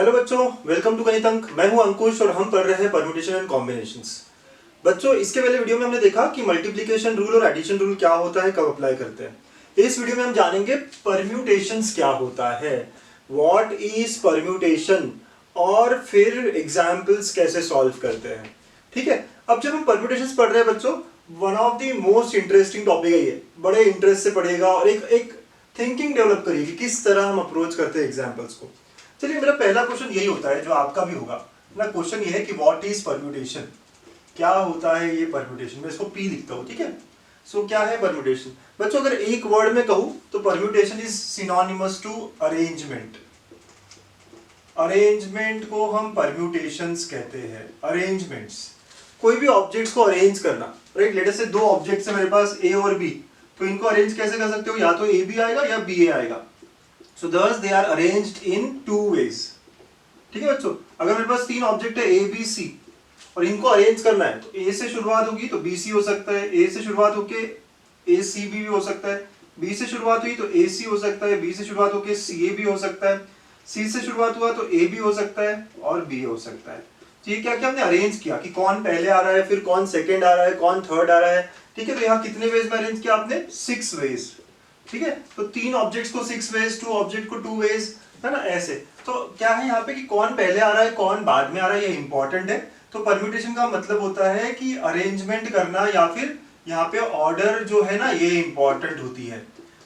Hello बच्चों, welcome to गणित अंक। मैं हूं अंकुश और हम पढ़ रहे हैं परम्यूटेशन एंड कॉम्बिनेशंस। बच्चों, इसके पहले वीडियो में हमने देखा कि मल्टीप्लिकेशन रूल और एडिशन रूल क्या होता है, कब अप्लाई करते हैं। इस वीडियो में हम जानेंगे परम्यूटेशंस क्या होता है, व्हाट इज परम्यूटेशन, और फिर एग्जाम्पल्स कैसे सॉल्व करते हैं। ठीक है, अब जब हम परम्यूटेशंस पढ़ रहे हैं बच्चों, one of the most interesting topic है ये। बड़े इंटरेस्ट से पढ़ेगा और एक थिंकिंग डेवलप करेगी किस तरह हम अप्रोच करते हैं एग्जाम्पल्स को। चलिए, मेरा पहला क्वेश्चन यही होता है जो आपका भी होगा। मेरा क्वेश्चन ये है कि व्हाट इज परम्यूटेशन, क्या होता है ये परम्यूटेशन। मैं इसको पी लिखता हूँ, ठीक है। सो क्या है परम्यूटेशन बच्चों? अगर एक वर्ड में कहूँ तो permutation is synonymous to arrangement. Arrangement को हम परम्यूटेशंस कहते हैं। अरेंजमेंट्स, कोई भी ऑब्जेक्ट्स को अरेंज करना, राइट। लेट अस से दो ऑब्जेक्ट्स है मेरे पास, ए और बी, तो इनको अरेंज कैसे कर सकते हो? या तो ए बी आएगा या बी ए आएगा। So thus they are arranged in two ways। ठीक है बच्चों, अगर मेरे पास तीन ऑब्जेक्ट है ए बी सी और इनको अरेंज करना है तो ए से शुरुआत होगी तो बी सी हो सकता है, ए से शुरुआत होके ए सी बी भी हो सकता है, बी से शुरुआत हुई तो ए सी हो सकता है, बी से शुरुआत होके सी ए भी हो सकता है, सी से शुरुआत हुआ तो ए भी हो सकता है और बी हो सकता है। तो ये क्या क्या हमने अरेंज किया कि कौन पहले आ रहा है, फिर कौन सेकेंड आ रहा है, कौन थर्ड आ रहा है। ठीक है, तो यहाँ कितने वेज में अरेंज किया आपने? 6 वेज। ठीक है, तो तीन ऑब्जेक्ट्स को 6 वेज, टू ऑब्जेक्ट को 2 वेज, है ना, ऐसे। तो क्या है यहाँ पे कि कौन पहले आ रहा है कौन बाद में आ रहा है, ये इंपॉर्टेंट है। तो परम्यूटेशन का मतलब होता है कि अरेंजमेंट करना, या फिर यहाँ पे ऑर्डर जो है ना, ये इंपॉर्टेंट होती है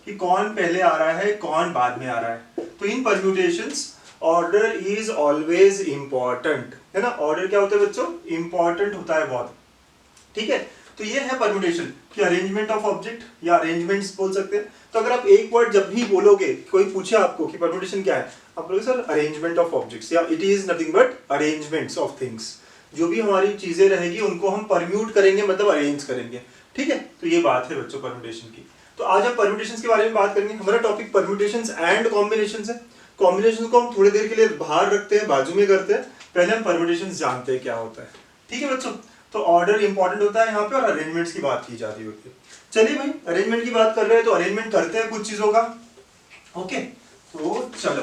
कि कौन पहले आ रहा है कौन बाद में आ रहा है। तो इन permutations order is always important, है ना। ऑर्डर क्या होता है बच्चों? इंपॉर्टेंट होता है बहुत। ठीक है, तो ये है परम्यूटेशन कि अरेंजमेंट ऑफ ऑब्जेक्ट या अरेंजमेंट्स बोल सकते हैं। तो अगर आप एक वर्ड जब भी बोलोगे, कोई पूछे आपको कि परम्यूटेशन क्या है, आप बोलोगे सर अरेंजमेंट ऑफ ऑब्जेक्ट्स, या it is nothing but arrangements of things. जो भी हमारी चीजें रहेगी उनको हम परम्यूट करेंगे, मतलब अरेंज करेंगे। ठीक है, तो ये बात है बच्चों परम्यूटेशन की। तो आज हम परम्यूटेशंस के बारे में बात करेंगे। हमारा टॉपिक परम्यूटेशंस एंड कॉम्बिनेशंस है। कॉम्बिनेशन को हम थोड़ी देर के लिए बाहर रखते हैं, बाजू में करते हैं। पहले हम परम्यूटेशंस जानते हैं क्या होता है। ठीक है बच्चों, तो ऑर्डर इंपॉर्टेंट होता है यहाँ पे और अरेंजमेंट्स की बात की जा रही होती है। चलिए भाई, अरेंजमेंट की बात कर रहे हैं तो अरेंजमेंट करते हैं कुछ चीजों का। ओके, तो चलो,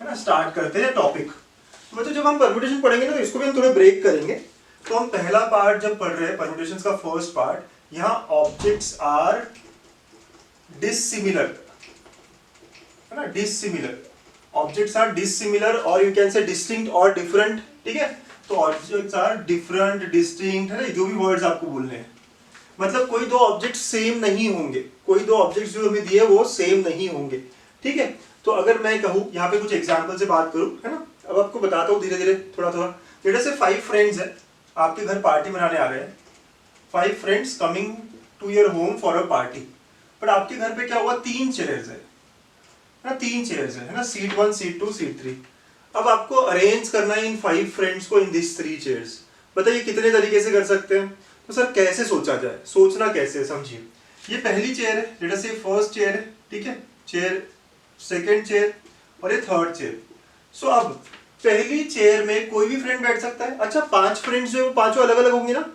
है ना, स्टार्ट करते हैं टॉपिक। तो बच्चों, जब हम परम्यूटेशन पढ़ेंगे ना तो इसको भी हम थोड़े ब्रेक करेंगे। तो हम पहला पार्ट जब पढ़ रहे हैं परम्यूटेशंस का, फर्स्ट पार्ट, यहाँ ऑब्जेक्ट्स आर डिसिमिलर, है ना, डिसिमिलर। ऑब्जेक्ट्स आर डिसिमिलर और यू कैन से डिस्टिंक्ट और डिफरेंट। ठीक है, तो ऑब्जेक्ट्स आर डिफरेंट, डिस्टिंक्ट, है ना, जो भी वर्ड्स आपको बोलने हैं। मतलब कोई दो ऑब्जेक्ट सेम नहीं होंगे, कोई दो ऑब्जेक्ट्स जो हमें दिए वो सेम नहीं होंगे। ठीक है, तो अगर मैं कहूँ यहाँ पे कुछ एग्जांपल से बात करूँ, है ना, अब आपको बताता हूँ धीरे धीरे थोड़ा थोड़ा। जैसे से 5 फ्रेंड्स है, आपके घर पार्टी मनाने आ रहे हैं। 5 friends coming to your home for a party. But आपके घर पे क्या हुआ? 3 चेयर्स है ना, 3 चेयर्स है ना, सीट 1, सीट 2, सीट 3। अब आपको अरेंज करना है इन 5 फ्रेंड्स को इन दिस 3 चेयर्स। बताइए कितने तरीके से कर सकते हैं? तो सर कैसे सोचा जाए, सोचना कैसे, समझिए। ये पहली चेयर है, लेट अस से फर्स्ट चेयर है, ठीक है, चेयर, सेकंड चेयर और ये थर्ड चेयर। सो अब पहली चेयर में कोई भी फ्रेंड बैठ सकता है। अच्छा, 5 फ्रेंड्स जो है वो पांचों अलग अलग होंगे ना,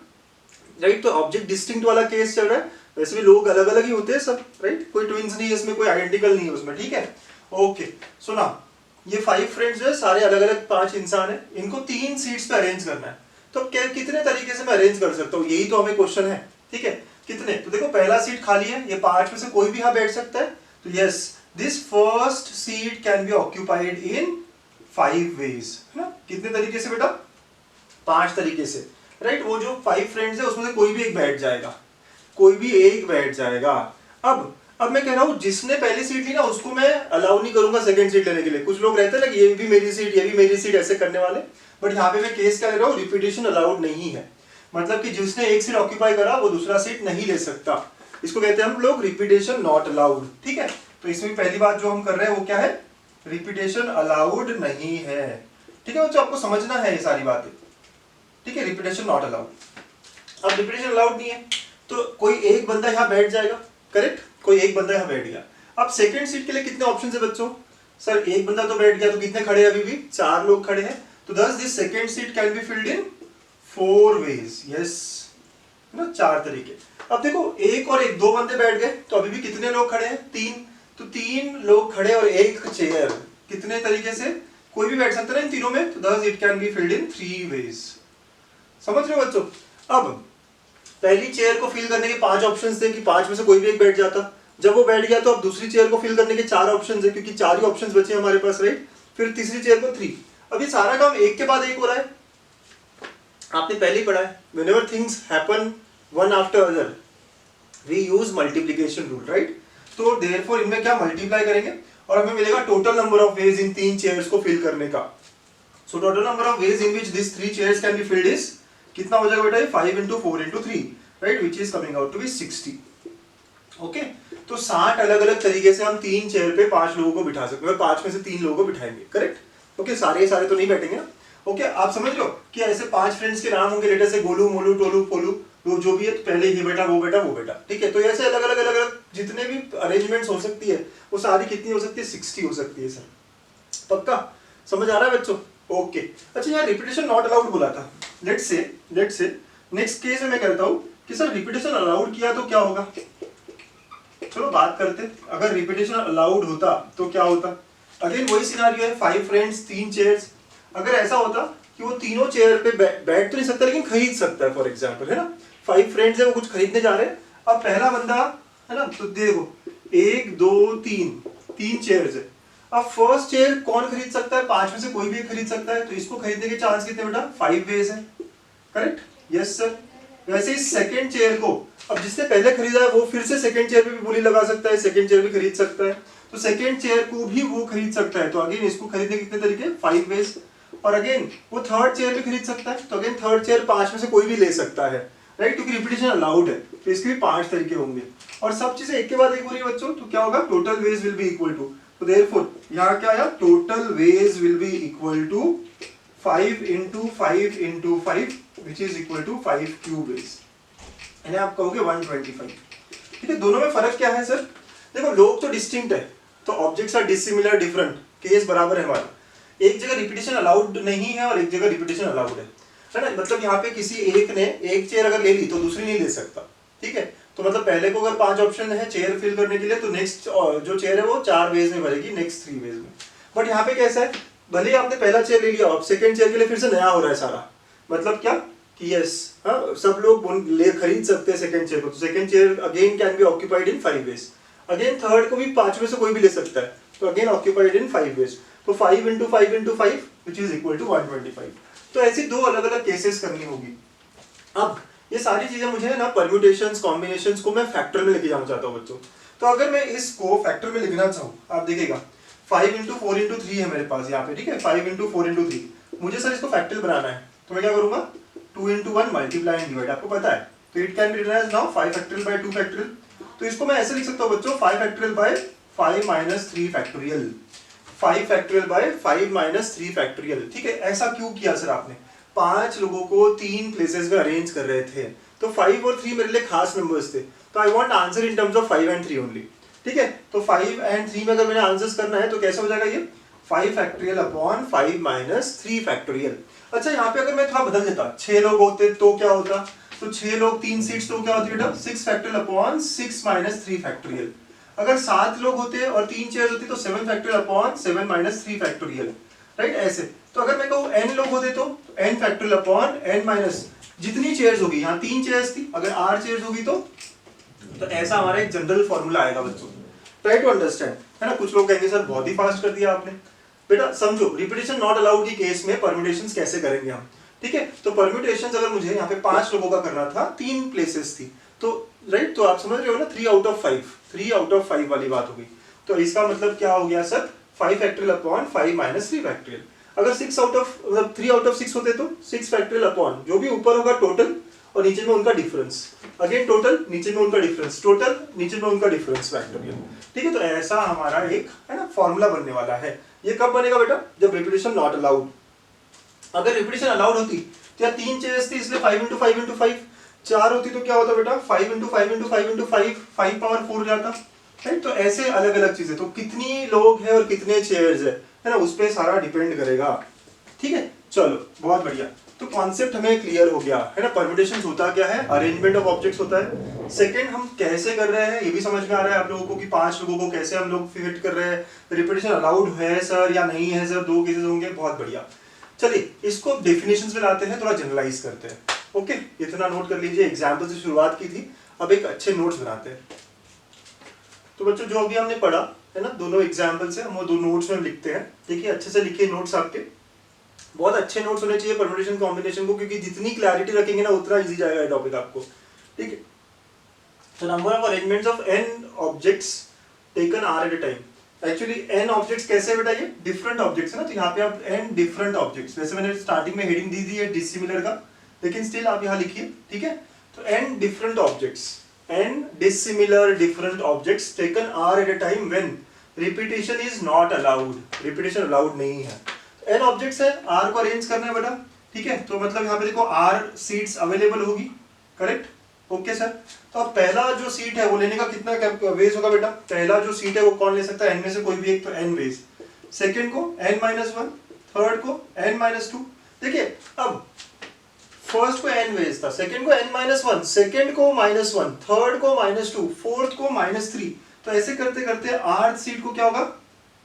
राइट। तो ऑब्जेक्ट डिस्टिंक्ट वाला केस चल रहा है। वैसे भी लोग अलग अलग ही होते हैं सब, राइट, कोई ट्विंस नहीं है इसमें, कोई आइडेंटिकल नहीं है उसमें। ठीक है, ओके। सुना, ये 5 फ्रेंड्स जो है सारे अलग अलग 5 इंसान है, इनको 3 सीट्स पे अरेंज करना है। तो कितने तरीके से मैं अरेंज कर सकता हूँ, यही तो हमें क्वेश्चन है। ठीक है, कितने? तो देखो, पहला सीट खाली है, ये 5 में से कोई भी यहाँ बैठ सकता है। तो yes, this first seat can be occupied in 5 ways, है ना। कितने तरीके से बेटा? 5 तरीके से, राइट। वो जो 5 फ्रेंड्स है उसमें से कोई भी एक बैठ जाएगा, कोई भी एक बैठ जाएगा। अब मैं कह रहा हूं जिसने पहली सीट ली ना उसको मैं अलाउ नहीं करूंगा सेकंड सीट लेने के लिए। कुछ लोग रहते हैं ना कि ये भी मेरी सीट, ये भी मेरी सीट, ऐसे करने वाले। बट यहाँ पे मैं केस क्या ले रहा हूँ, रिपीटेशन अलाउड नहीं है। मतलब कि जिसने एक सीट ऑक्यूपाई करा वो दूसरा सीट नहीं ले सकता। इसको कहते हैं हम लोग रिपीटेशन नॉट अलाउड। ठीक है, तो इसमें पहली बात जो हम कर रहे हैं वो क्या है? रिपीटेशन अलाउड नहीं है। ठीक है बच्चों, आपको समझना है ये सारी बातें। ठीक है, रिपीटेशन नॉट अलाउड। अब रिपीटेशन अलाउड नहीं है तो कोई एक बंदा यहाँ बैठ जाएगा, करेक्ट, कोई एक बंदा यहाँ बैठ गया। अब सेकंड सीट के लिए कितने ऑप्शन है बच्चों? सर एक बंदा तो बैठ गया, तो कितने खड़े हैं? अभी भी 4 लोग खड़े हैं। तो thus this second seat can be filled in 4 ways. Yes, है ना, 4 तरीके। अब देखो, एक और एक, 2 बंदे बैठ गए तो अभी भी कितने लोग खड़े हैं? 3। तो 3 लोग खड़े और एक चेयर, कितने तरीके से? कोई भी बैठ सकता है इन तीनों में, तो thus it can be filled in 3 ways। समझ रहे हो बच्चों? अब पहली चेयर को फिल करने के 5 ऑप्शंस थे कि 5 में से कोई भी एक बैठ जाता। जब वो बैठ गया तो अब दूसरी चेयर को फिल करने के 4 ऑप्शंस है, क्योंकि 4 ही ऑप्शंस बचे हमारे पास, राइट। फिर तीसरी चेयर को 3। अब ये सारा काम एक के बाद एक हो रहा है। आपने पहले ही पढ़ा है, whenever things happen one after other we use multiplication rule, right? तो therefore इनमें क्या मल्टीप्लाई करेंगे और हमें मिलेगा total number of ways in 3 chairs को फिल करने का। So total number of ways in which this 3 chairs can be filled is कितना हो जाएगा बेटा? 5 into 4 into 3, right, which is coming out to be 60। Okay, तो 60 अलग अलग तरीके से हम 3 चेयर पे 5 लोगों को बिठा सकते हैं, 5 में से 3 लोगों को बिठाएंगे, करेक्ट। ओके, सारे तो नहीं बैठेंगे ना। ओके, आप समझ रहे हो कि ऐसे 5 फ्रेंड्स के नाम होंगे, लेटर से गोलू, मोलू, टोलू, पोलू, तो जो भी है, तो पहले ये बेटा, वो बेटा, वो बेटा, ठीक है। तो ऐसे अलग अलग जितने भी अरेंजमेंट्स हो सकती है, वो सारी कितनी हो सकती है? 60 हो सकती है सर। पक्का समझ आ रहा है बच्चों? ओके, अच्छा यार रिपीटेशन नॉट अलाउड बोला था। लेट्स से नेक्स्ट केस में मैं कहता हूँ कि सर रिपीटेशन अलाउड किया तो क्या होगा? चलो बात करते, अगर रिपीटेशन अलाउड होता तो क्या होता? अगेन वही सिनारियो है, 5 फ्रेंड्स 3 चेयर्स। अगर ऐसा होता कि वो तीनों चेयर पे बैठ तो नहीं सकता लेकिन खरीद सकता है, फॉर एग्जांपल, है ना। 5 फ्रेंड्स है, वो कुछ खरीदने जा रहे हैं। अब पहला बंदा है ना, तो देखो 1 2 3 चेयर्स है। अब फर्स्ट चेयर कौन खरीद सकता है? 5 में से कोई भी खरीद सकता है, तो इसको खरीदने के चांस कितने बेटा? 5 वेज है, करेक्ट, यस सर। वैसे ही सेकंड चेयर को अब जिसने पहले खरीदा है वो फिर से सेकंड चेयर पे भी बोली लगा सकता है, सेकंड चेयर भी खरीद सकता है, तो सेकंड चेयर को भी वो खरीद सकता है। तो अगेन इसको खरीदने के कितने तरीके? 5 वेज। और अगेन वो थर्ड चेयर भी खरीद सकता है, तो अगेन थर्ड चेयर 5 में से कोई भी ले सकता है, राइट, क्योंकि रिपीटेशन अलाउड है, तो इसके भी 5 तरीके होंगे। और सब चीजें एक के बाद एक हो रही है बच्चों, तो क्या होगा? Total ways will be equal to, तो देयरफॉर यहाँ क्या आया? Total ways will be equal to 5 into 5 into 5 which is equal to 5 cube ways, यानी आप कहोगे 125। ठीक है, दोनों में फर्क क्या है सर? देखो लोग तो डिस्टिंक्ट है, तो objects are dissimilar, different, case बराबर है हमारा। एक जगह रिपीटेशन अलाउड नहीं है और एक जगह रिपीटेशन अलाउड है ना। मतलब यहाँ पे किसी एक ने एक चेयर अगर ले ली तो दूसरी नहीं ले सकता, ठीक है। तो मतलब पहले को अगर 5 ऑप्शन है चेयर फिल करने के लिए, तो नेक्स्ट जो चेयर है वो 4 वेज में भरेगी, नेक्स्ट 3 वेज में। बट यहाँ पे कैसा है, भले ही आपने पहला चेयर ले लिया, अब सेकंड चेयर के लिए फिर से नया हो रहा है सारा। मतलब क्या कि यस, हाँ, सब लोग ले खरीद सकते हैं सेकंड चेयर को, तो second chair again can be occupied in 5 ways. Again third को भी 5 में से कोई भी ले सकता है, तो अगेन ऑक्यूपाइड इन 5 वेज। तो 5 into 5 into 5 which is equal to 125। तो ऐसी दो अलग अलग केसेस करनी होगी। अब ये सारी चीजें मुझे ना परम्यूटेशंस, कॉम्बिनेशंस को मैं फैक्टर में लेके जाना चाहता हूँ बच्चों। तो अगर मैं इसको फैक्टर में लिखना चाहूँ, आप देखिएगा 5 into 4 into 3 है मेरे पास यहाँ पे, ठीक है, 5 into 4 into 3। मुझे सर इसको फैक्टर बनाना है, तो मैं क्या करूंगा? 2 into 1 मल्टीप्लाई एंड डिवाइड, आपको पता है। तो it can be written as now 5 factorial by 2 factorial. तो इसको मैं ऐसे लिख सकता हूँ बच्चों, 5 factorial by 5 minus 3 factorial, 5 factorial by 5 minus 3 factorial. ठीक है, ऐसा क्यों किया सर आपने? 5 लोगों को 3 प्लेसेस में अरेंज कर रहे थे, तो 5 और 3 मेरे लिए खास नंबर्स थे, तो I want answer in terms of 5 and 3 only. ठीक है, तो 5 and 3 में अगर मैंने आंसर्स करना है तो कैसे हो जाएगा ये? 5 फैक्टोरियल अपॉन 5 minus 3 फैक्टोरियल। अच्छा, यहाँ पे अगर मैं थोड़ा बदल देता, 6 लोग होते तो क्या होता? तो 6 लोग 3 सीट्स तो क्या होती बेटा? 6 फैक्टोरियल अपॉन 6 minus 3 फैक्टोरियल। अगर 7 लोग होते और 3 चेयर्स होती तो 7 factorial upon 7 minus 3 factorial, right, ऐसे। तो अगर मैं कहूँ n लोग होते तो n factorial upon n minus जितनी चेयर्स होगी, यहाँ 3 चेयर्स थी, अगर 8 चेयर्स होगी तो ऐसा हमारा एक जनरल फॉर्मूला आएगा बच्चों। ट्राई टू अंडरस्टैंड, है ना। कुछ लोग कहेंगे सर बहुत ही फास्ट कर दिया आपने। बेटा समझो, रिपीटेशन नॉट अलाउड की केस में परम्यूटेशंस कैसे करेंगे हम, ठीक है। तो परम्यूटेशंस अगर मुझे यहाँ पे 5 लोगों का करना था, 3 प्लेसेस थी, तो राइट, तो आप समझ रहे हो ना, 3 out of 5 वाली बात होगी। तो इसका मतलब क्या हो गया sir? 5 factorial upon 5 minus 3 factorial. अगर 3 out of 6 होते तो 6 फैक्टोरियल अपॉन जो भी ऊपर होगा टोटल और नीचे में उनका डिफरेंस, अगेन टोटल नीचे में उनका डिफरेंस, टोटल नीचे में उनका डिफरेंस फैक्टोरियल। ठीक है, तो ऐसा हमारा एक है ना फॉर्मूला बनने वाला है। ये कब बनेगा बेटा? जब रिपीटेशन नॉट अलाउड। अगर रिपीटेशन अलाउड होती तो या 3 चेयर्स थी इसलिए 5 into 5 into 5, 4 होती तो क्या होता बेटा? 5 into 5 into 5 into 5 पावर 4 जाता, राइट। तो ऐसे अलग अलग चीजें, तो कितनी लोग हैं और कितने चेयर्स है ना, उस पर सारा डिपेंड करेगा। ठीक है, चलो बहुत बढ़िया। तो कॉन्सेप्ट हमें क्लियर हो गया है ना, परम्यूटेशन होता क्या है, अरेंजमेंट ऑफ ऑब्जेक्ट्स होता है। सेकंड, हम कैसे कर रहे हैं ये भी समझ में आ रहा है आप लोगों को कि 5 लोगों को कैसे हम लोग फिट कर रहे हैं, रिपीटेशन अलाउड है सर या नहीं है सर, 2 केसेस होंगे, बहुत बढ़िया। चलिए इसको डेफिनेशंस में लाते हैं, थोड़ा जनरलाइज करते हैं। ओके, इतना नोट कर लीजिए, एग्जाम्पल से शुरुआत की थी, अब एक अच्छे नोट्स बनाते हैं। तो बच्चों जो अभी हमने पढ़ा है ना, दोनों एग्जाम्पल से हम वो 2 नोट्स में लिखते हैं। देखिए अच्छे से लिखिए नोट्स, आपके बहुत अच्छे नोट्स होने चाहिए परम्यूटेशन कॉम्बिनेशन को, क्योंकि जितनी क्लैरिटी रखेंगे ना उतना इजी जाएगा ये टॉपिक आपको, ठीक है। तो number of arrangements of n objects taken r eight a time. Actually n objects कैसे है बेटा, ये डिफरेंट ऑब्जेक्ट्स है ना, तो यहाँ पे आप n डिफरेंट ऑब्जेक्ट्स, वैसे मैंने स्टार्टिंग में हेडिंग दी थी है डिसिमिलर का, लेकिन स्टिल आप यहाँ लिखिए, ठीक है। तो n different objects, n dissimilar different objects taken r eight a time when repetition is not allowed, repetition allowed नहीं है। n ऑब्जेक्ट्स है, r को अरेंज करना है बेटा, ठीक है। तो मतलब यहाँ पे देखो r सीट्स अवेलेबल होगी, करेक्ट, ओके सर। तो अब पहला जो सीट है वो लेने का कितना वेज होगा बेटा, पहला जो सीट है वो कौन ले सकता है, n में से कोई भी एक, तो n वेज। सेकंड को n-1, थर्ड को n-2। देखिए अब फर्स्ट को n वेज था, सेकंड को n-1, सेकंड को -1, थर्ड को -2, फोर्थ को -3। तो ऐसे करते करते r सीट को क्या होगा,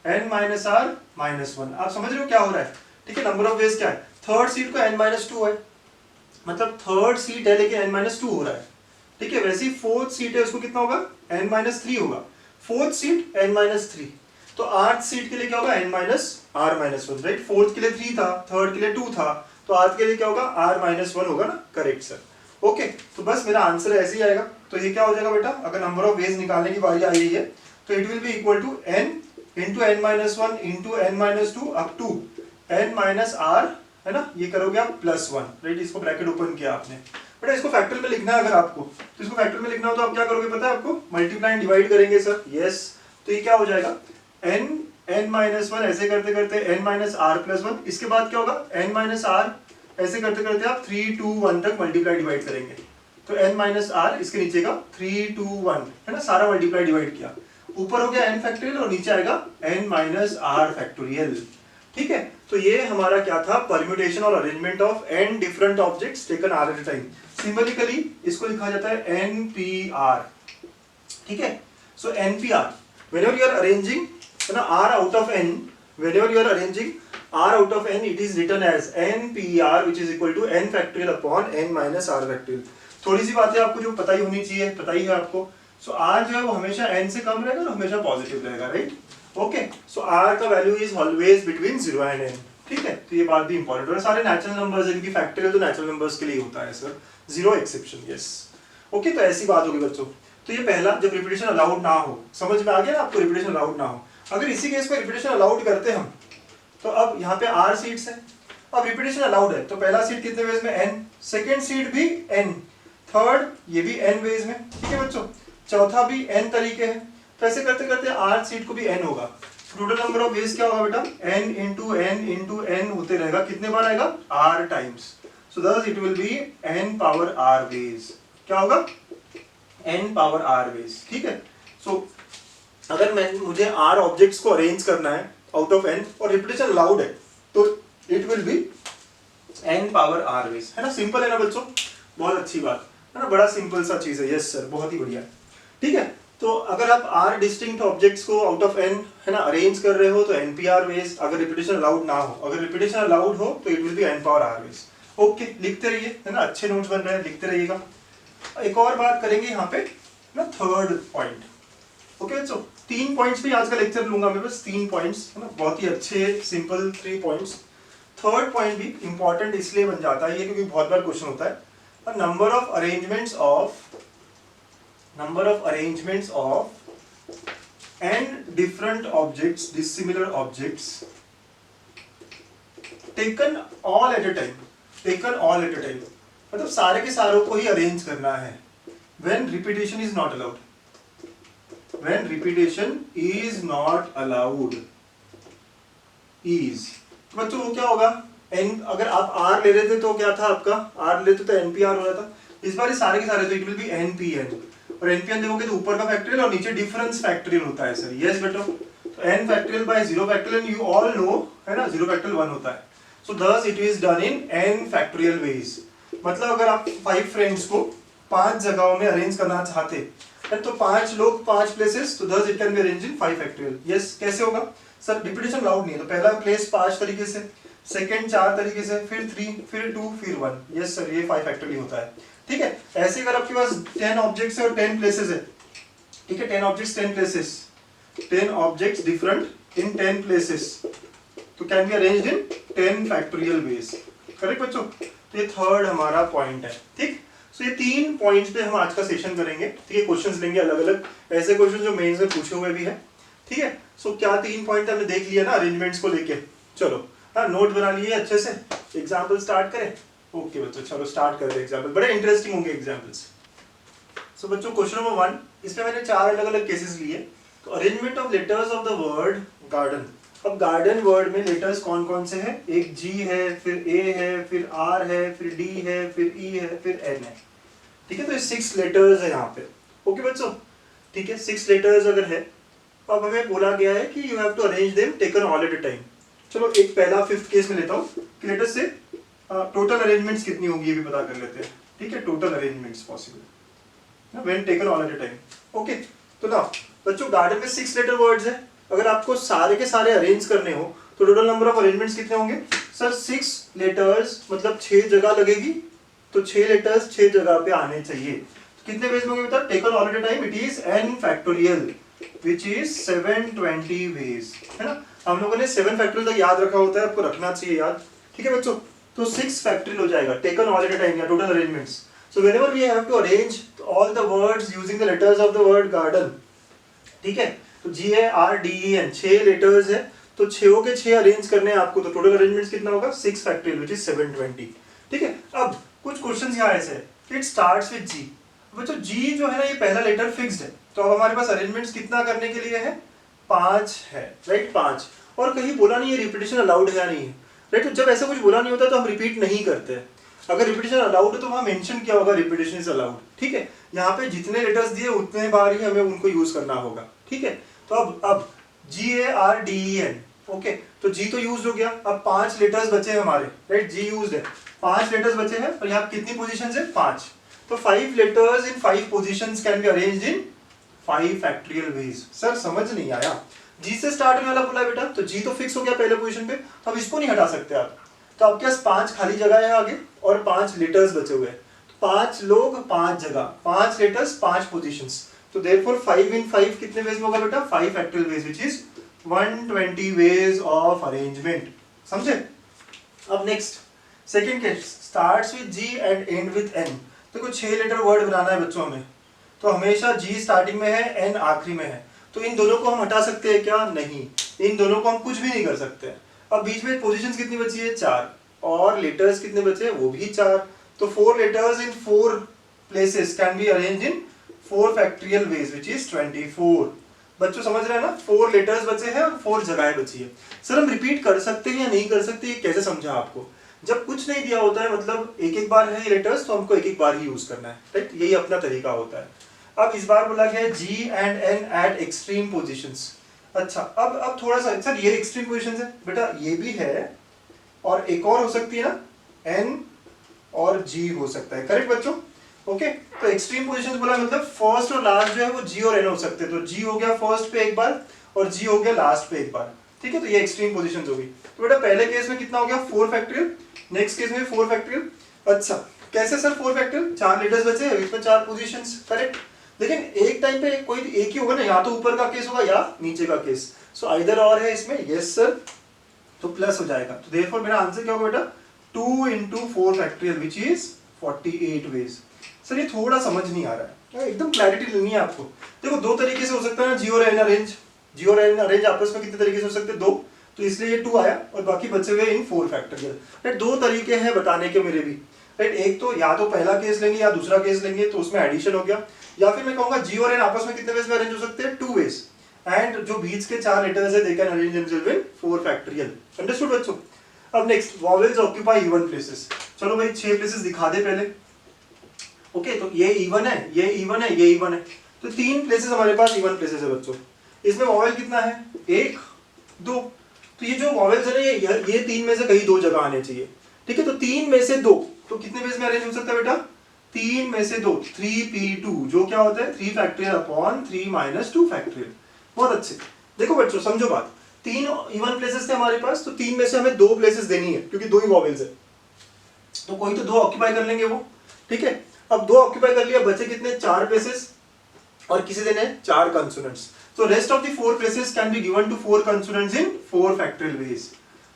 n-r-1। आप समझ रहे हो क्या हो रहा है, ठीक है। नंबर ऑफ वेज क्या है, थर्ड सीट को n-2 है, मतलब थर्ड सीट है लेकिन n-2 हो रहा है, ठीक है। वैसे ही फोर्थ सीट है, उसको कितना होगा, n-3 होगा, फोर्थ सीट n-3। तो आर्थ सीट के लिए क्या होगा, n-r-1, राइट। फोर्थ के लिए 3 था, थर्ड के लिए 2 था, तो आर्थ के लिए क्या होगा, r-1 होगा ना, करेक्ट सर। ओके, तो बस मेरा आंसर ऐसे ही आएगा। तो ये क्या हो जाएगा बेटा, अगर नंबर ऑफ वेज निकालने की बारी आई है तो it will be equal to n into n-1 into n-2 up to n-r, है ना, ये करोगे आप +1, राइट। इसको ब्रैकेट ओपन किया आपने, बेटा इसको फैक्टोरियल में लिखना है अगर आपको, तो इसको फैक्टोरियल में लिखना हो तो आप क्या करोगे पता है आपको, मल्टीप्लाई एंड डिवाइड करेंगे सर, यस। तो ये क्या हो जाएगा, n-1 ऐसे करते करते n-r+1, इसके बाद क्या होगा n-r, ऐसे करते करते आप 3 2 1 तक मल्टीप्लाई डिवाइड करेंगे। तो n-r इसके नीचे का 3 2 1, है ना, सारा मल्टीप्लाई डिवाइड किया, ऊपर हो गया n फैक्टोरियल और नीचे आएगा n-r फैक्टोरियल, ठीक है। तो ये हमारा क्या था, परम्यूटेशन और arrangement of n different objects taken r eight a time. Symbolically इसको लिखा जाता है npr, ठीक है। सो npr, whenever you are arranging, है ना, r out of n, whenever you are arranging r out of n, it is written as npr which is equal to n factorial upon n-r factorial। थोड़ी सी बातें आपको जो पता ही होनी चाहिए, पता ही है आपको। सो r जो है वो हमेशा n से कम रहेगा और हमेशा पॉजिटिव रहेगा, राइट। ओके, सो r का value is always between 0 and n, ठीक है। तो ये बात भी इंपॉर्टेंट है, सारे नेचुरल नंबर्स इनकी फैक्टोरियल तो नेचुरल नंबर्स के लिए होता है सर, 0 एक्सेप्शन, यस। ओके, तो ऐसी बात होगी बच्चों। तो ये पहला, जब रिपीटेशन अलाउड ना हो, समझ में आ गया ना आपको, रिपीटेशन अलाउड ना हो। अगर इसी केस में रिपीटेशन अलाउड करते हम, तो अब यहाँ पे r सीट्स है, अब रिपीटेशन अलाउड है, तो पहला सीट कितने वेज में, n, सेकेंड सीट भी n, थर्ड ये भी n वेज में, ठीक है बच्चों, चौथा भी n तरीके है। तो ऐसे करते करते r सीट को भी n होगा। टोटल नंबर ऑफ वेज क्या होगा बेटा, n इंटू n होते रहेगा, कितने बार आएगा, r times. So thus it will be n power r ways, क्या होगा, n पावर r वेज, ठीक है। सो अगर मुझे r ऑब्जेक्ट्स को अरेंज करना है आउट ऑफ n और रिपीटेशन अलाउड है, तो it will be n power r ways, है ना। सिंपल है ना बच्चों, बहुत अच्छी बात है ना, बड़ा सिंपल सा चीज है, यस सर, बहुत ही बढ़िया, ठीक है। तो अगर आप r डिस्टिंक्ट ऑब्जेक्ट्स को आउट ऑफ n, है ना, अरेंज कर रहे हो तो npr वेज, अगर रिपीटेशन अलाउड ना हो, अगर रिपीटेशन अलाउड हो तो it will be n power r ways. Okay, लिखते रहिए, है ना, अच्छे नोट्स बन रहे हैं, लिखते रहिएगा। एक और बात करेंगे यहाँ पे ना, थर्ड पॉइंट। ओके बच्चों, 3 पॉइंट्स भी आज का लेक्चर लूंगा मैं, बस 3 पॉइंट्स, है ना, बहुत ही अच्छे सिंपल 3 पॉइंट्स। थर्ड पॉइंट भी इंपॉर्टेंट इसलिए बन जाता है ये क्योंकि बहुत बार क्वेश्चन होता है, number of arrangements of n different objects, dissimilar objects taken all at a time, मतलब सारे के सारों को ही अरेंज करना है when repetition is not allowed, is, तो बच्चों वो क्या होगा, n, अगर आप r ले रहे थे तो क्या था आपका, r लेते तो npr हो जाता, इस बार ये सारे के सारे तो इट विल बी npn, और npn देखोगे तो ऊपर का फैक्टोरियल और नीचे डिफरेंस फैक्टोरियल होता है सर, यस बेटा। तो n factorial by 0 factorial, you all know, है ना, 0 फैक्टोरियल 1 होता है। सो thus it is done in n factorial ways. मतलब अगर आप 5 फ्रेंड्स को 5 जगहों में अरेंज करना चाहते हैं तो 5 लोग 5 प्लेसेस, तो thus it can be arranged in 5 factorial. Yes, कैसे होगा सर? रिपीटेशन अलाउड नहीं है, तो पहला प्लेस 5 तरीके से, सेकंड 4 तरीके से, फिर 3, फिर 2, फिर 1. यस सर, ये 5 फैक्टोरियल होता है. ठीक है, ऐसे अगर आपके पास 10 ऑब्जेक्ट्स है और 10 प्लेसेस है, ठीक है, 10 objects 10 places, 10 objects different in 10 places, तो can be arranged in 10 factorial ways. Correct बच्चों? तो ये थर्ड हमारा पॉइंट है. ठीक, सो ये 3 पॉइंट्स पे हम आज का सेशन करेंगे. ठीक है, क्वेश्चंस लेंगे अलग अलग, ऐसे क्वेश्चन जो मेंस में पूछे हुए भी है. ठीक है, सो क्या 3 पॉइंट हमने देख लिया ना अरेंजमेंट्स को लेके. चलो हाँ, नोट बना लिए अच्छे से, एग्जाम्पल स्टार्ट करें. ओके बच्चों, चलो स्टार्ट करते हैं. एग्जाम्पल बड़े इंटरेस्टिंग होंगे एग्जाम्पल्स. सो बच्चों क्वेश्चन नंबर 1, इसमें मैंने 4 अलग अलग केसेस लिए. तो arrangement of letters of the word garden. अब गार्डन वर्ड में लेटर्स कौन कौन से हैं? एक G है, फिर A है, फिर R है, फिर D है, फिर E है, फिर N है. ठीक है, तो ये 6 लेटर्स है यहाँ पे. ओके बच्चों, ठीक है, 6 लेटर्स अगर है, अब हमें बोला गया है कि you have to arrange them taken all at a time. चलो एक पहला 5th केस में लेता हूँ कि लेटर्स से टोटल अरेंजमेंट्स कितनी होंगी ये भी पता कर लेते हैं. ठीक है, total arrangements possible when taken all at a time. Okay, तो ना बच्चों गार्डन में 6 लेटर वर्ड्स है. अगर आपको सारे के सारे अरेंज करने हो तो टोटल नंबर ऑफ अरेंजमेंट्स कितने होंगे सर? 6 लेटर्स मतलब 6 जगह लगेगी, तो 6 लेटर्स 6 जगह पे आने चाहिए. तो कितने वेज में होंगे बता? Taken all at a time it is n factorial which is 720 ways. है ना, हम लोगों ने 7 फैक्टोरियल तक याद रखा होता है, आपको रखना चाहिए याद. ठीक है बच्चों, तो 6 फैक्टोरियल हो जाएगा taken all at a time या total arrangements. So whenever we have to arrange all the words using the letters of the word garden. ठीक है, तो GARDEN 6 लेटर्स है, तो 6 के 6 अरेंज करने हैं आपको, तो टोटल अरेंजमेंट्स कितना होगा? 6 फैक्टोरियल व्हिच इज 720. ठीक है, अब कुछ क्वेश्चंस यहाँ ऐसे है. It starts with G. बच्चों G जो है ना, ये पहला लेटर फिक्स्ड है, तो अब हमारे पास अरेंजमेंट्स कितना करने के लिए है? 5 है. राइट, 5. और कहीं बोला नहीं है रिपीटेशन अलाउड है या नहीं है. राइट, तो जब ऐसा कुछ बोला नहीं होता तो हम रिपीट नहीं करते हैं. अगर रिपीटेशन अलाउड है तो वहां मेंशन किया होगा रिपीटेशन इज अलाउड. ठीक है, यहाँ पे जितने लेटर्स दिए उतने बार ही हमें उनको यूज करना होगा. ठीक है, तो अब GARDEN. ओके, तो G तो यूज हो गया. अब 5 लेटर्स बचे हैं हमारे. राइट, G यूज्ड है, 5 लेटर्स बचे हैं, और यहाँ कितनी पोजीशंस है? 5. तो 5 letters in 5 positions can be arranged in 5 factorial veg. Sir समझ नहीं आया, G से स्टार्ट होने वाला बोला है बेटा, तो G तो फिक्स हो गया पहले पोजीशन पे, अब इसको नहीं हटा सकते आप. तो आपके पास 5 खाली जगह है आगे और 5 लेटर्स बचे हुए हैं. 5 लोग 5 जगह, 5 लेटर्स 5 पोजीशंस, तो देयरफॉर 5 इन 5 कितने वेज में होगा बेटा? 5 factorial veg which is 120 ways of arrangement. समझे? अब next second case starts with G and and with N. तो कुछ 6 लेटर वर्ड बनाना है बच्चों हमें, तो हमेशा G स्टार्टिंग में है, N आखिरी में है, तो इन दोनों को हम हटा सकते हैं क्या? नहीं, इन दोनों को हम कुछ भी नहीं कर सकते. अब बीच में पोजीशंस कितनी बची है? 4, और लेटर्स कितने बचे हैं? वो भी 4. तो 4 letters in 4 places can be arranged in 4 factorial veg which is 24. बच्चों समझ रहे हैं ना, 4 लेटर्स बचे हैं और 4 जगहें बची है. सर हम रिपीट कर सकते हैं या नहीं कर सकते, ये कैसे समझा आपको? जब कुछ नहीं दिया होता है, मतलब एक एक बार है ये लेटर्स, तो हमको एक एक बार ही यूज करना है. राइट, यही अपना तरीका होता है. अब इस बार बोला गया है G and N eight extreme positions. अच्छा, अब थोड़ा सा सर ये एक्सट्रीम पोजीशंस है बेटा, ये भी है, और एक और हो सकती है ना, N और G हो सकता है. करेक्ट बच्चों? ओके, तो एक्सट्रीम पोजीशंस बोला मतलब फर्स्ट और लास्ट जो है वो G और N हो सकते हैं. तो G हो गया फर्स्ट पे एक बार और G हो गया लास्ट पे एक बार. ठीक है, तो ये एक्सट्रीम पोजीशंस होगी. तो बेटा पहले केस में कितना हो गया? 4 फैक्टोरियल. नेक्स्ट केस में 4 फैक्टोरियल. अच्छा, कैसे सर 4 फैक्टोरियल? 4 लेटर्स बचे हैं, इसमें 4 पोजीशंस. करेक्ट, लेकिन एक टाइम पे कोई एक ही होगा ना, या तो ऊपर का केस होगा या नीचे का केस. सो आइदर और है इसमें. यस सर, तो प्लस हो जाएगा. तो देयरफॉर मेरा आंसर क्या होगा बेटा? 2 into 4 factorial which is 48 ways. Sir ये थोड़ा समझ नहीं आ रहा है, एकदम क्लैरिटी लेनी है आपको. देखो 2 तरीके से हो सकता है ना, G और N अरेंज. G और N अरेंज आपस में कितने तरीके से हो सकते हैं? 2. तो इसलिए ये 2 आया और बाकी बचे हुए इन 4 फैक्टोरियल. राइट, 2 तरीके हैं बताने के मेरे भी. राइट, एक तो या तो पहला केस लेंगे या दूसरा केस लेंगे, तो उसमें एडिशन हो गया, या फिर मैं कहूंगा G और N आपस में कितने वेज में अरेंज हो सकते हैं? 2 वेज. एंड जो बीच के 4 लेटर्स है they can arrange themselves in 4 factorial. Understood बच्चों? अब next vowels occupy even places. चलो भाई 6 प्लेसेस दिखा दे पहले. ओके, तो ये इवन है, ये इवन है, ये इवन है, तो 3 प्लेसेस हमारे पास इवन प्लेसेस है बच्चों. इसमें वॉवेल कितना है? 1, 2. तो ये जो वॉवेल्स है ना ये 3 में से कहीं 2 जगह आने चाहिए, ठीक है। तो 3 में से 2 तो कितने वेज में अरेंज हो सकता है बेटा? 3 में से 2 3p2 जो क्या होता है 3 फैक्टोरियल अपॉन 3 माइनस 2 फैक्टोरियल। बहुत अच्छे। देखो बच्चों समझो बात, 3 इवन प्लेसेस थे हमारे पास, तो 3 में से हमें 2 प्लेसेस देनी है क्योंकि 2 ही वॉवेल्स है, तो कोई तो 2 ऑक्यूपाई कर लेंगे वो, ठीक है। अब 2 ऑक्यूपाई कर लिया, बचे कितने 4 प्लेसेस और किसे देने हैं 4 कंसोनेंट्स। तो rest of the 4 places can be given to 4 consonants in 4 factorial ways.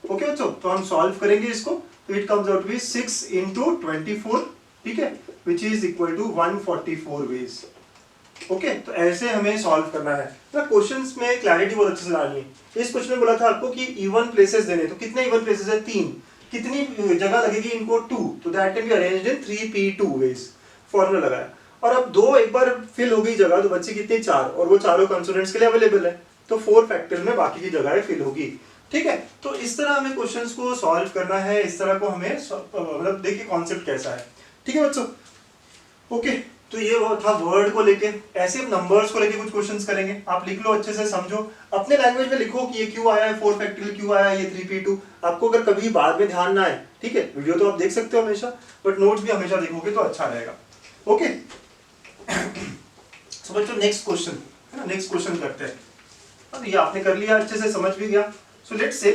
Okay बच्चों, तो हम सॉल्व करेंगे इसको, तो it comes out to be 6 into 24, ठीक है, which is equal to 144 ways. Okay, तो ऐसे हमें सॉल्व करना है ना। क्वेश्चंस में क्लैरिटी बहुत अच्छे से लानी है। इस क्वेश्चन में बोला था आपको कि इवन प्लेसेस देने, तो कितने इवन प्लेसेस है 3, कितनी जगह लगेगी इनको 2, तो that can be arranged in 3p2 ways. Formula लगाया और अब 2 एक बार फिल हो गई जगह, तो बच्चे कितने 4, और वो चारों कंसोनेंट्स के लिए अवेलेबल है, तो 4 फैक्टोरियल में बाकी की जगह फिल होगी, ठीक है। तो इस तरह हमें क्वेश्चंस को सॉल्व करना है, इस तरह को हमें मतलब देखिए कॉन्सेप्ट कैसा है, ठीक है बच्चों। ओके, तो ये वो था वर्ड को लेके। ऐसे हम नंबर्स को लेके कुछ क्वेश्चंस करेंगे, आप लिख लो अच्छे से, समझो अपने लैंग्वेज में, लिखो कि ये क्यों आया है 4 फैक्टोरियल, क्यों आया है ये 3p2। आपको अगर कभी बाद में ध्यान ना आए, ठीक है, वीडियो तो आप देख सकते हो हमेशा, बट नोट्स भी हमेशा देखोगे तो अच्छा रहेगा। ओके, सो बच्चों नेक्स्ट क्वेश्चन है ना, नेक्स्ट क्वेश्चन करते हैं। अब ये आपने कर लिया, अच्छे से समझ भी गया। So let's say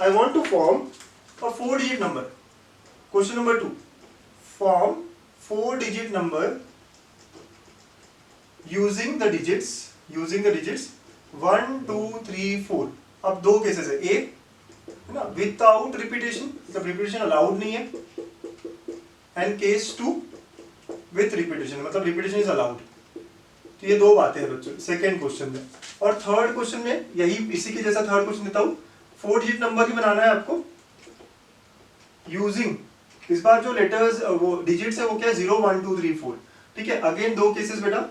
I want to form a 4 digit number. Question number 2, form 4 digit number using the digits 1 2 3 4। अब 2 केसेस है, ए है ना विदाउट रिपीटेशन, मतलब रिपीटेशन अलाउड नहीं है, एंड केस 2 विथ रिपीटेशन, मतलब रिपीटेशन इज अलाउड। तो ये 2 बातें हैं बच्चों सेकंड क्वेश्चन में। और थर्ड क्वेश्चन में यही इसी के जैसा थर्ड क्वेश्चन देता हूं, 4 डिजिट नंबर ही बनाना है आपको यूजिंग, इस बार जो लेटर्स वो डिजिट्स है वो क्या है 0 1 2 3 4, ठीक है। अगेन 2 केसेस बेटा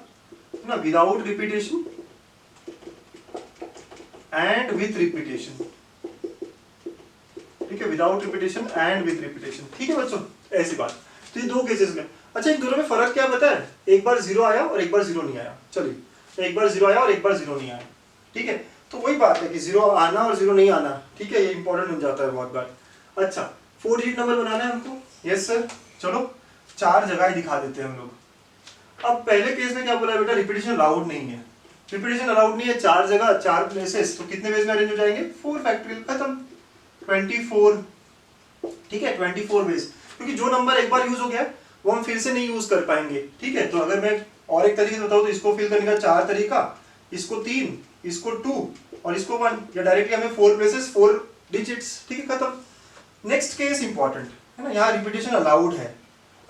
ना, without repetition and with repetition, ठीक है, without repetition and with repetition, ठीक है बच्चों, ऐसी बात। तो ये 2 केसेस में, अच्छा इन दोनों में फर्क क्या पता है? एक बार 0 आया और एक बार 0 नहीं आया। चलिए, तो एक बार 0 आया और एक बार 0 नहीं आया, ठीक है। तो वही बात है कि 0 आना और 0 नहीं आना, ठीक है, ये इंपॉर्टेंट हो जाता है बहुत बार। अच्छा 4 डिजिट नंबर बनाना है हमको, यस सर। चलो 4 जगह दिखा देते हैं हम लोग। अब पहले केस में क्या बोला बेटा, रिपीटेशन अलाउड नहीं है, रिपीटेशन अलाउड नहीं है, 4 जगह 4 प्लेसेस, तो कितने वेज में अरेंज हो जाएंगे 4 फैक्टोरियल, खत्म 24, ठीक है 24 वेज। क्योंकि जो नंबर एक बार यूज हो गया वो हम फिर से नहीं यूज कर पाएंगे, ठीक है। तो अगर मैं और एक तरीके से बताऊं तो इसको फिल करने का 4 तरीका, इसको 3, इसको 2 और इसको 1, या डायरेक्टली हमें 4 प्लेसेस 4 डिजिट्स, ठीक है, खत्म। नेक्स्ट केस इंपॉर्टेंट है ना, यहाँ रिपीटेशन अलाउड है।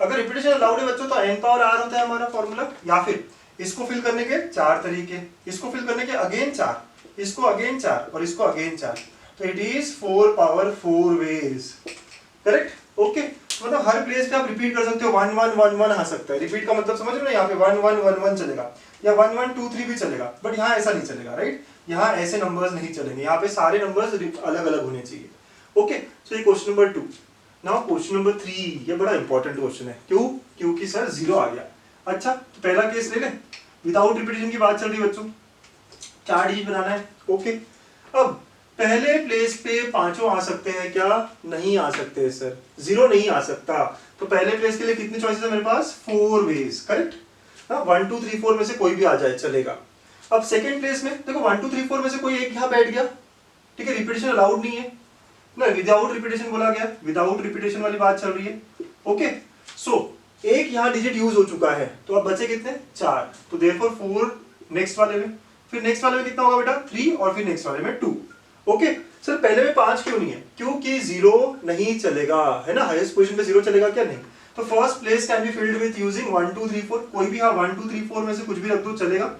अगर रिपीटेशन अलाउड है बच्चों तो n पावर r होता है हमारा फॉर्मूला, या फिर इसको फिल करने के 4 तरीके, इसको फिल करने के अगेन 4, इसको अगेन 4 और इसको अगेन 4, तो it is 4 power 4 ways, correct. Okay, मतलब हर प्लेस पे आप रिपीट कर सकते हो, 1 1 1 1 आ सकता है, रिपीट का मतलब समझ रहे हो ना, यहाँ पे 1 1 1 1 चलेगा, या 1 1 2 3 भी चलेगा, बट यहाँ ऐसा नहीं चलेगा, राइट। यहाँ ऐसे नंबर्स नहीं चलेंगे, यहाँ पे सारे नंबर्स अलग अलग होने चाहिए। ओके, सो ये question number 2। Now question number 3, ये बड़ा इंपॉर्टेंट क्वेश्चन है, क्यों? क्योंकि सर 0 आ गया। अच्छा, तो पहला केस ले ले, विदाउट रिपीटेशन की बात चल रही है बच्चों, 4 डिजिट बनाना है। ओके, अब पहले प्लेस पे 5 आ सकते हैं क्या? नहीं आ सकते सर, 0 नहीं आ सकता। तो पहले प्लेस के लिए कितने चॉइसेस है मेरे पास? 4 वेज, करेक्ट। 1 2 3 4 में से कोई भी आ जाए चलेगा। अब सेकेंड प्लेस में देखो 1 2 3 4 में से कोई एक यहाँ बैठ गया, ठीक है, रिपीटेशन अलाउड नहीं है ना, विदाउट रिपीटेशन बोला गया, विदाउट रिपीटेशन वाली बात चल रही है। ओके, सो एक यहाँ डिजिट यूज हो चुका है, तो अब बचे कितने? 4, तो देयरफॉर 4 नेक्स्ट वाले में, फिर नेक्स्ट वाले में कितना होगा बेटा? 3, और फिर नेक्स्ट वाले में 2। ओके, सर पहले में 5 क्यों नहीं है? क्योंकि 0 नहीं चलेगा, है ना, हाईएस्ट पोजीशन पे 0 चलेगा क्या? नहीं। तो first place can be filled with using 1 2 3 4, कोई भी हाँ 1 2 3 4 में से कुछ भी रख दो चलेगा।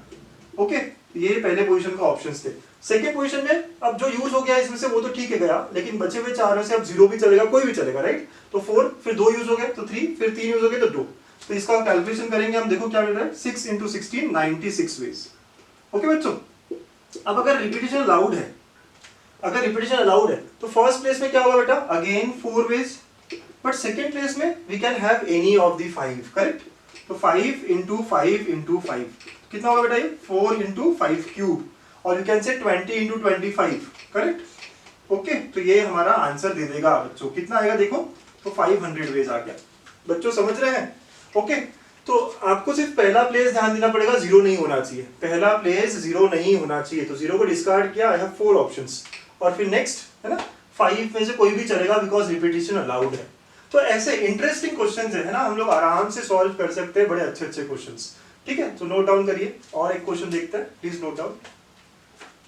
ओके, ये पहले पोजीशन का ऑप्शंस थे। सेकंड पोजीशन में अब जो यूज हो गया इसमें से वो तो ठीक है गया, लेकिन बचे हुए 4 में से अब 0 भी चलेगा, कोई भी चलेगा, राइट। तो 4, फिर 2 यूज हो गए तो 3, फिर 3 यूज हो गए तो 2। तो इसका कैलकुलेशन करेंगे हम, देखो क्या मिल रहा है, 6 × 16 96 वेज। ओके बच्चों, अब अगर रिपीटेशन अलाउड है, अगर रिपीटेशन अलाउड है तो फर्स्ट प्लेस में क्या होगा बेटा? Again 4 ways, but second place में we can have any of the 5, correct. तो 5 × 5 × 5 कितना होगा बेटा? ये 4 × 5 क्यूब, और you can say 20 × 25, correct. Okay, तो ये हमारा आंसर दे देगा बच्चों। कितना आएगा देखो, तो 500 वेज आ गया। बच्चों समझ रहे हैं? ओके, तो आपको सिर्फ पहला प्लेस ध्यान देना पड़ेगा, जीरो नहीं होना चाहिए। पहला प्लेस जीरो नहीं होना चाहिए, तो जीरो को डिस्कार्ड किया। आई हैव 4 ऑप्शंस, और फिर नेक्स्ट है ना 5 में से कोई भी चलेगा बिकॉज रिपीटिशन अलाउड है। तो ऐसे इंटरेस्टिंग क्वेश्चंस है ना, हम लोग आराम से सॉल्व कर सकते हैं, बड़े अच्छे अच्छे क्वेश्चंस। ठीक है, तो नोट डाउन करिए। और एक क्वेश्चन देखते हैं, प्लीज नोट डाउन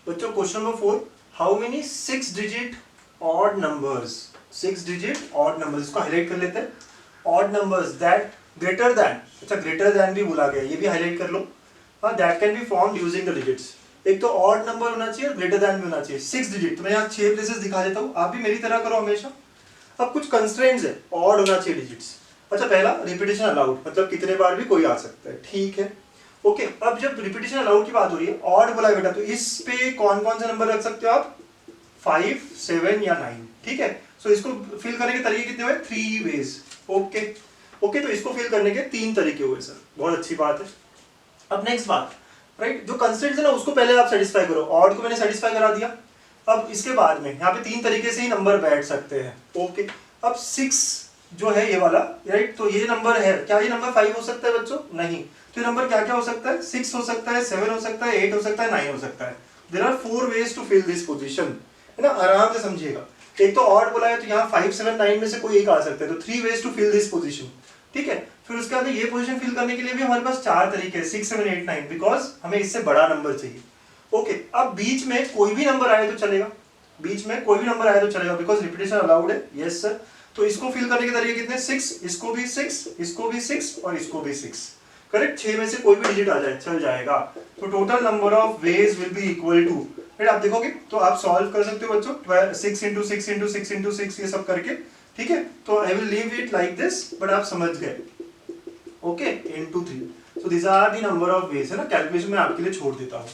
बच्चों। Question number 4, how many 6 digit odd numbers, 6 digit odd numbers, इसको हाईलाइट कर लेते हैं। Odd numbers that greater than, अच्छा ग्रेटर दैन भी बोला गया, ये भी हाईलाइट कर लो। हाँ, that can be formed using the digits. एक तो ऑड नंबर होना चाहिए और ग्रेटर दैन भी होना चाहिए। 6 डिजिट, तो मैं यहाँ 6 प्लेसेस दिखा देता हूँ, आप भी मेरी तरह करो हमेशा। अब कुछ कंस्ट्रेंट्स है, ऑड होना चाहिए डिजिट्स। अच्छा, पहला रिपीटिशन अलाउड, मतलब कितने बार भी कोई आ सकता है, ठीक है। ओके, अब जब रिपीटिशन अलाउड की बात हो रही है, ऑड बोला बेटा, तो इस पे कौन कौन से नंबर रख सकते हो आप? 5, 7 या 9, ठीक है। सो इसको फिल करने के तरीके कितने हुए? 3 वेज। ओके ओके, तो इसको फिल करने के 3 तरीके हुए सर, बहुत अच्छी बात है। अब नेक्स्ट बात, राइट, जो कंस्ट्रेंट्स है ना उसको पहले आप सेटिस्फाई करो। ऑड को मैंने सेटिस्फाई करा दिया। अब इसके बाद में यहाँ पे 3 तरीके से ही नंबर बैठ सकते हैं। ओके, अब 6 जो है ये वाला, राइट, तो ये नंबर है, क्या ये नंबर 5 हो सकता है बच्चों? नहीं। तो ये नंबर क्या क्या हो सकता है? 6 हो सकता है, 7 हो सकता है, 8 हो सकता है, 9 हो सकता है। There are 4 ways to fill this position, है ना, आराम से समझिएगा। एक तो ऑड बोला है, तो यहाँ 5, 7, 9 में से कोई एक आ सकता है, तो 3 ways to fill this position, ठीक है। फिर उसके बाद ये पोजीशन फिल करने के लिए भी हमारे पास 4 तरीके हैं, 6, 7, 8, 9, बिकॉज हमें इससे बड़ा नंबर चाहिए। ओके, अब बीच में कोई भी नंबर आए तो चलेगा, बीच में कोई भी नंबर आए तो चलेगा, बिकॉज रिपीटिशन अलाउड है। यस सर, तो इसको फिल करने के तरीके कितने? 6, इसको भी 6, इसको भी 6 और इसको भी 6, करेक्ट। 6 में से कोई भी डिजिट आ जाए चल जाएगा। तो total number of ways will be equal to, फिर आप देखोगे तो आप सॉल्व कर सकते हो बच्चों, 6 इंटू 6 इंटू 6 इंटू 6 ये सब करके, ठीक है। तो I will leave it like this, but आप समझ गए। Okay, into 3, so this are the number of ways, है ना। कैलकुलेशन में आपके लिए छोड़ देता हूँ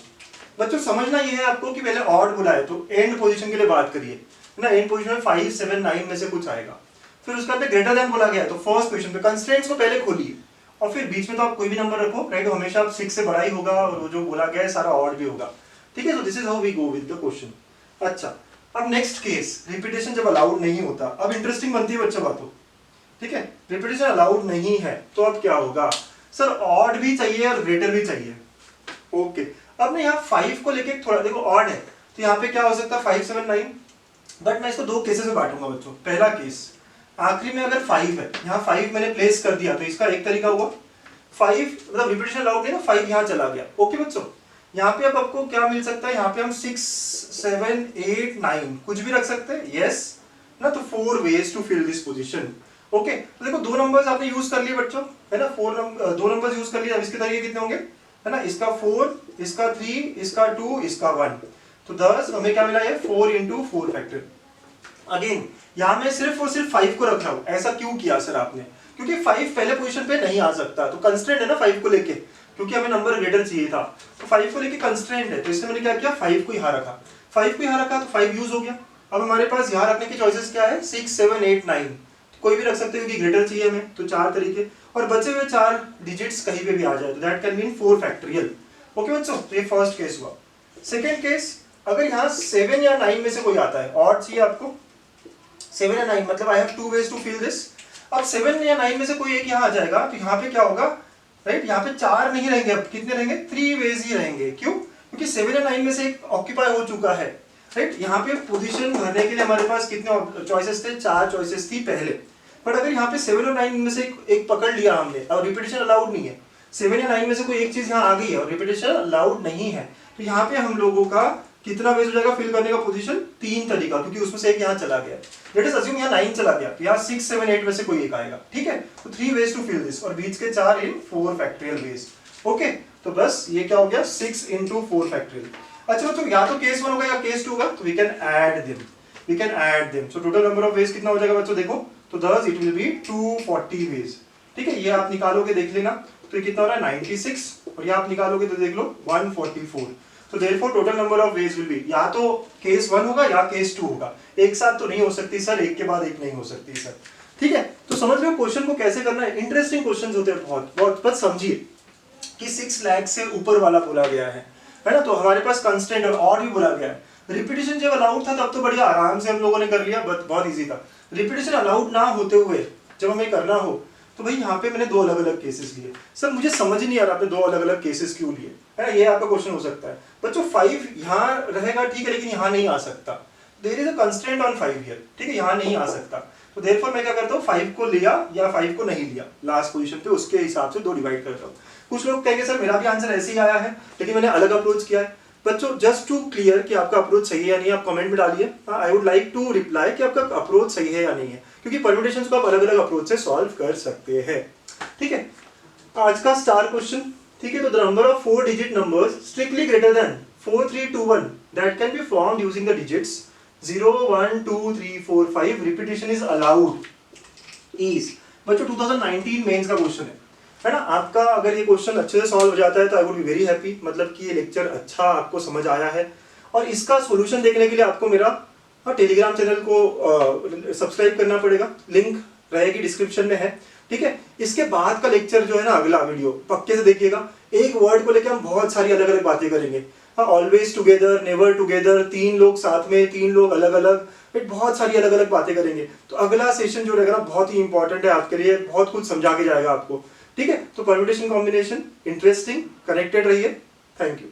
बच्चों। समझना ये है आपको कि पहले ऑड बोला है तो एंड पोजीशन के लिए बात करिए, है ना। एंड पोजीशन में 5, 7, 9 में से कुछ आएगा। फिर उसके बाद ग्रेटर देन बोला गया है, तो फर्स्ट पोजीशन पे कंस्ट्रेंट्स को पहले खोलिए, और फिर बीच में तो आप कोई भी नंबर रखो, राइट, हमेशा आप 6 से बड़ा ही होगा, और वो जो बोला गया है सारा ऑड भी होगा, ठीक है। So this is how we go with the question. अच्छा, अब नेक्स्ट केस, रिपीटेशन जब अलाउड नहीं होता, अब इंटरेस्टिंग बनती है बच्चों बातों, ठीक है। रिपीटेशन अलाउड नहीं है तो अब क्या होगा? सर ऑड भी चाहिए और ग्रेटर भी चाहिए। ओके, अब ना यहाँ 5 को लेके थोड़ा देखो, ऑड है तो यहाँ पे क्या हो सकता है? 5, 7, 9, बट मैं इसको 2 केसेस में बांटूंगा बच्चों। पहला केस, आखिरी में अगर 5 है, यहाँ 5 मैंने प्लेस कर दिया, तो इसका एक तरीका हुआ। 5 मतलब रिपीटेशन अलाउड नहीं ना, 5 यहाँ चला गया। ओके बच्चों, यहाँ पे अब आपको क्या मिल सकता है? यहाँ पे हम 6, 7, 8, 9 कुछ भी रख सकते हैं, यस ना। तो 4 ways to fill this position. Okay, तो देखो 2 नंबर्स आपने यूज कर लिए बच्चों, है ना। 2 नंबर्स यूज कर लिए। अब इसके तरीके कितने होंगे, है ना? इसका 4, इसका 3, इसका 2, इसका 1, तो 10 हमें क्या मिला? है 4 इंटू 4 फैक्टर। अगेन यहाँ मैं सिर्फ और सिर्फ 5 को रख रहा हूँ। ऐसा क्यों किया सर आपने? क्योंकि 5 पहले पोजीशन पे नहीं आ सकता, तो कंस्ट्रेंट है ना 5 को लेके, क्योंकि हमें नंबर ग्रेटर चाहिए था, तो 5 को लेके कंस्ट्रेंट है, तो इसलिए मैंने क्या किया? 5 को यहाँ रखा। 5 को यहाँ रखा तो 5 यूज हो गया। अब हमारे पास यहाँ रखने की चॉइसेस क्या है? 6, 7, 8, 9, कोई भी रख सकते हो, क्योंकि ग्रेटर चाहिए हमें, तो 4 तरीके, और बचे हुए 4 डिजिट्स कहीं पे भी आ जाए, तो that can mean 4 factorial. Okay बच्चों, तो ये फर्स्ट केस हुआ। सेकेंड केस, अगर यहाँ 7 या 9 में से कोई आता है, और चाहिए आपको 7 या 9, मतलब I have 2 ways to fill this. अब 7 या 9 में से कोई एक यहाँ आ जाएगा, तो यहाँ पे क्या होगा? राइट, यहाँ पे 4 नहीं रहेंगे, अब कितने रहेंगे? 3 वेज ही रहेंगे। क्यों? क्योंकि 7 या 9 में से एक ऑक्यूपाई हो चुका है, राइट। यहाँ पे पोजीशन भरने के लिए हमारे पास कितने चॉइसेस थे? 4 चॉइसेस थी पहले। बट अगर यहाँ पे 7 और 9 में से एक पकड़ लिया हमने, और रिपीटेशन अलाउड नहीं है, 7 या 9 में से कोई एक चीज यहाँ आ गई है और रिपीटेशन अलाउड नहीं है, तो यहाँ पे हम लोगों का कितना वेज हो जाएगा फिल करने का पोजीशन? 3 तरीका, क्योंकि उसमें से एक यहाँ चला गया। लेट अस अज्यूम यहाँ 9 चला गया, तो यहाँ 6, 7, 8 में से कोई एक आएगा, ठीक है। तो 3 वेज टू फिल दिस, और बीच के 4 इन 4 फैक्टोरियल वेज। ओके, तो बस ये क्या हो गया? 6 इंटू 4 फैक्टोरियल। अच्छा बच्चों, या तो केस 1 होगा या केस 2 होगा, तो we can add them. So total number of ways कितना हो जाएगा बच्चों? देखो, तो thus it will be 240 veg, ठीक है। ये आप निकालोगे, देख लेना, तो ये कितना हो रहा है? 96, और ये आप निकालोगे तो देख लो 144। तो therefore total number of ways will B, या तो केस 1 होगा या केस 2 होगा, एक साथ तो नहीं हो सकती सर, एक के बाद एक नहीं हो सकती सर, ठीक है। तो समझ लो क्वेश्चन को कैसे करना है। इंटरेस्टिंग क्वेश्चंस होते हैं बहुत बहुत, बस समझिए कि 6 लाख से ऊपर वाला बोला गया है ना। तो हमारे पास कंस्टेंट और भी बोला गया है, रिपीटेशन जब अलाउड था तब तो बढ़िया आराम से हम लोगों ने कर लिया, बहुत इजी था। रिपीटेशन अलाउड ना होते हुए जब हमें करना हो तो भाई यहाँ पे मैंने दो अलग अलग केसेस लिए। सर मुझे समझ ही नहीं आ रहा आपने दो अलग अलग केसेस क्यों लिए, है ना, ये आपका क्वेश्चन हो सकता है। बच्चों 5 यहाँ रहेगा ठीक है, लेकिन यहाँ नहीं आ सकता, there is a constraint on 5 here, ठीक है, यहाँ नहीं आ सकता। तो देयरफॉर मैं क्या करता हूँ, 5 को लिया या 5 को नहीं लिया लास्ट पोजीशन पे, उसके हिसाब से 2 डिवाइड करता हूँ। कुछ लोग कहेंगे सर मेरा भी आंसर ऐसे ही आया है लेकिन मैंने अलग अप्रोच किया है। बच्चों जस्ट टू क्लियर कि आपका अप्रोच सही है या नहीं, आप कमेंट में डालिए। I would like to reply कि आपका अप्रोच सही है या नहीं है, क्योंकि परम्यूटेशंस को आप अलग अलग अप्रोच से सॉल्व कर सकते हैं। ठीक है, आज का स्टार क्वेश्चन, ठीक है, तो the number of 4 digit numbers strictly greater than 4321 that can be formed using the digits 0 1 2 3 4 5 repetition is allowed is. बच्चों 2019 मेंस का क्वेश्चन है ना। आपका अगर ये क्वेश्चन अच्छे से सॉल्व हो जाता है तो I would be very happy, मतलब कि ये लेक्चर अच्छा आपको समझ आया है। और इसका सॉल्यूशन देखने के लिए आपको मेरा टेलीग्राम चैनल को सब्सक्राइब करना पड़ेगा, लिंक रहेगी डिस्क्रिप्शन में है। ठीक है, इसके बाद का लेक्चर जो है ना, अगला वीडियो पक्के से देखिएगा। एक वर्ड को लेकर हम बहुत सारी अलग अलग बातें करेंगे। ऑलवेज टुगेदर, नेवर टुगेदर, 3 लोग साथ में, 3 लोग अलग अलग, बहुत सारी अलग अलग बातें करेंगे। तो अगला सेशन जो रहेगा ना बहुत ही इंपॉर्टेंट है आपके लिए, बहुत कुछ समझा के जाएगा आपको। ठीक है, तो परम्यूटेशन कॉम्बिनेशन इंटरेस्टिंग, कनेक्टेड रहिए। Thank you.